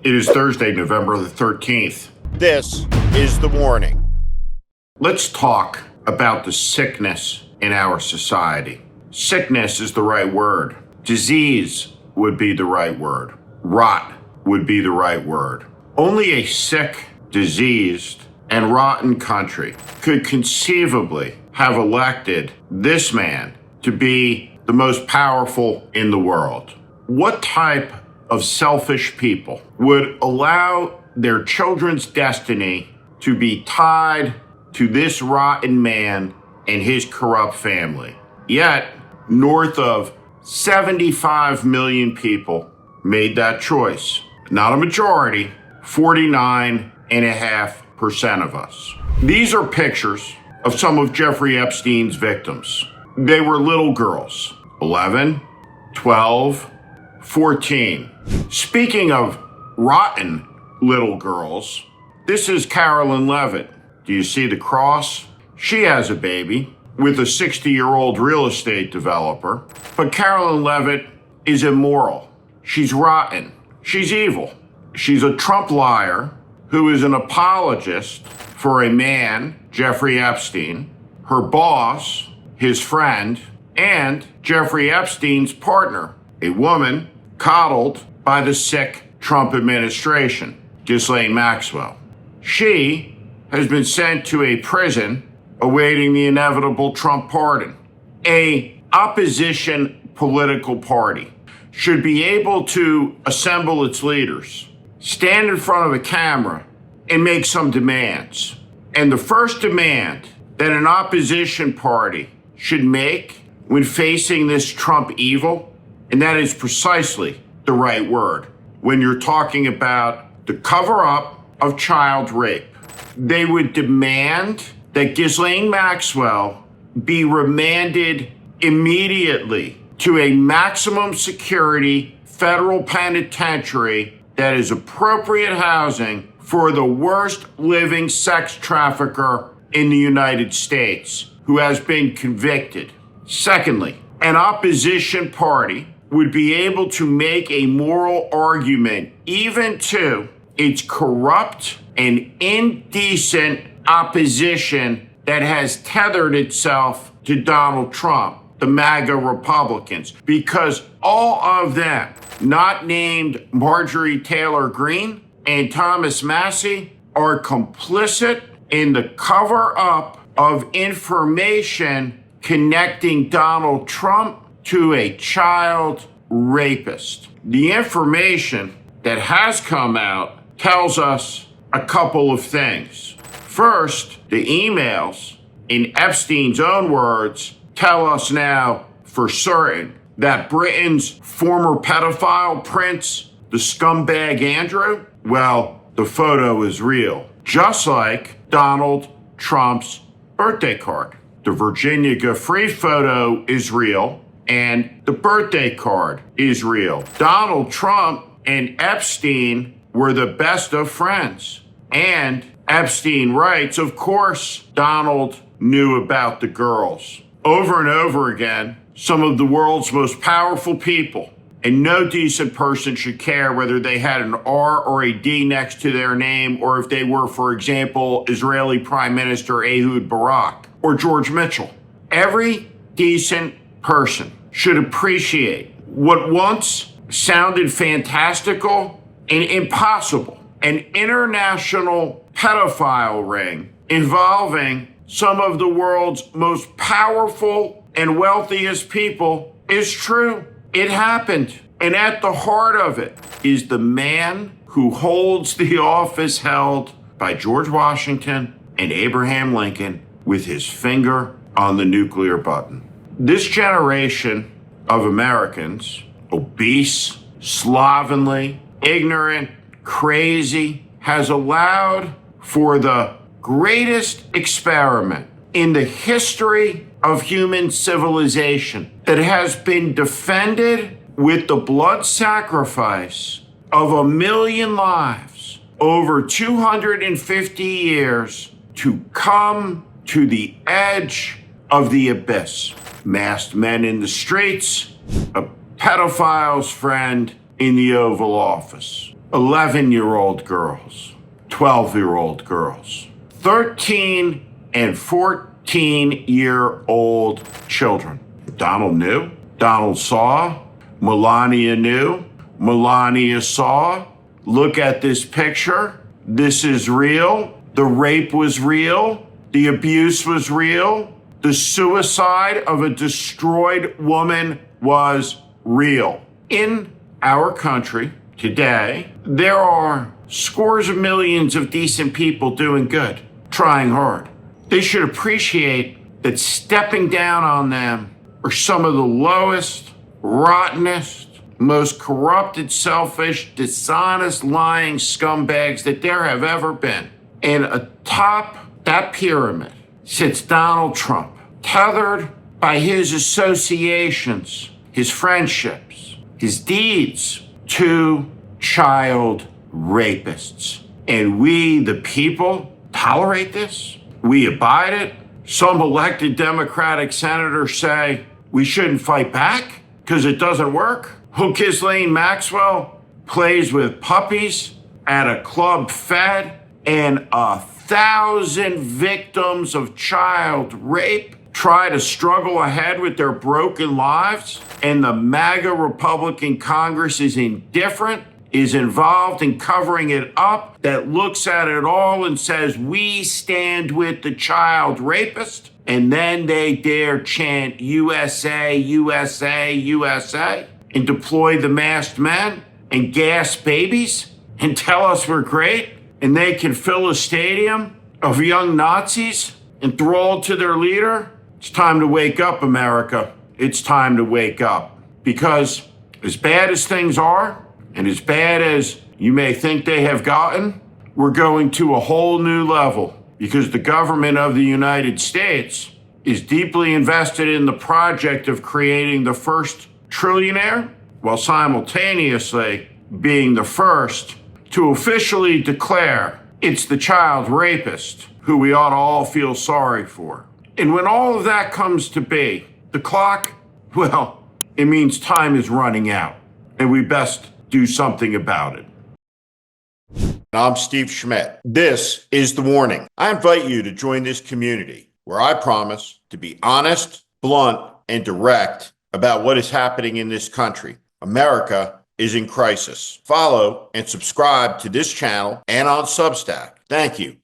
It is Thursday, November the 13th. This is The Warning. Let's talk about the sickness in our society. Sickness is the right word. Disease would be the right word. Rot would be the right word. Only a sick, diseased, and rotten country could conceivably have elected this man to be the most powerful in the world. What type of selfish people would allow their children's destiny to be tied to this rotten man and his corrupt family? Yet, north of 75 million people made that choice. Not a majority, 49.5% of us. These are pictures of some of Jeffrey Epstein's victims. They were little girls, 11, 12, 14. Speaking of rotten little girls, this is Carolyn Levitt. Do you see the cross? She has a baby with a 60-year-old real estate developer. But Carolyn Levitt is immoral. She's rotten. She's evil. She's a Trump liar who is an apologist for a man, Jeffrey Epstein, her boss, his friend, and Jeffrey Epstein's partner, a woman coddled by the sick Trump administration, Ghislaine Maxwell. She has been sent to a prison awaiting the inevitable Trump pardon. A opposition political party should be able to assemble its leaders, stand in front of a camera, and make some demands. And the first demand that an opposition party should make when facing this Trump evil, and that is precisely the right word, when you're talking about the cover-up of child rape. They would demand that Ghislaine Maxwell be remanded immediately to a maximum security federal penitentiary that is appropriate housing for the worst living sex trafficker in the United States who has been convicted. Secondly, an opposition party would be able to make a moral argument even to its corrupt and indecent opposition that has tethered itself to Donald Trump, the MAGA Republicans, because all of them, not named Marjorie Taylor Greene and Thomas Massie, are complicit in the cover-up of information connecting Donald Trump to a child rapist. The information that has come out tells us a couple of things. First, the emails, in Epstein's own words, tell us now for certain that Britain's former pedophile prince, the scumbag Andrew, well, the photo is real. Just like Donald Trump's birthday card. The Virginia Giuffre photo is real, and the birthday card is real. Donald Trump and Epstein were the best of friends. And Epstein writes, of course, Donald knew about the girls. Over and over again, some of the world's most powerful people, and no decent person should care whether they had an R or a D next to their name, or if they were, for example, Israeli Prime Minister Ehud Barak or George Mitchell. Every decent person should appreciate what once sounded fantastical and impossible, an international pedophile ring involving some of the world's most powerful and wealthiest people is true. It happened. And at the heart of it is the man who holds the office held by George Washington and Abraham Lincoln with his finger on the nuclear button. This generation of Americans, obese, slovenly, ignorant, crazy, has allowed for the greatest experiment in the history of human civilization that has been defended with the blood sacrifice of 1 million lives over 250 years to come to the edge of the abyss. Masked men in the streets, a pedophile's friend in the Oval Office. 11-year-old girls, 12-year-old girls, 13 and 14-year-old children. Donald knew. Donald saw. Melania knew. Melania saw. Look at this picture. This is real. The rape was real. The abuse was real. The suicide of a destroyed woman was real. In our country today, there are scores of millions of decent people doing good, trying hard. They should appreciate that stepping down on them are some of the lowest, rottenest, most corrupted, selfish, dishonest, lying scumbags that there have ever been. And atop that pyramid sits Donald Trump, tethered by his associations, his friendships, his deeds to child rapists. And we, the people, tolerate this? We abide it? Some elected Democratic senators say we shouldn't fight back because it doesn't work? Well, Ghislaine Maxwell plays with puppies at a club fed, and 1,000 victims of child rape try to struggle ahead with their broken lives, and the MAGA Republican Congress is indifferent, is involved in covering it up, that looks at it all and says, we stand with the child rapist, and then they dare chant USA, USA, USA, and deploy the masked men and gas babies and tell us we're great, and they can fill a stadium of young Nazis enthralled to their leader. It's time to wake up, America. It's time to wake up. Because as bad as things are, and as bad as you may think they have gotten, we're going to a whole new level, because the government of the United States is deeply invested in the project of creating the first trillionaire, while simultaneously being the first to officially declare it's the child rapist who we ought to all feel sorry for. And when all of that comes to be, the clock, well, it means time is running out, and we best do something about it. I'm Steve Schmidt. This is The Warning. I invite you to join this community where I promise to be honest, blunt, and direct about what is happening in this country. America is in crisis. Follow and subscribe to this channel and on Substack. Thank you.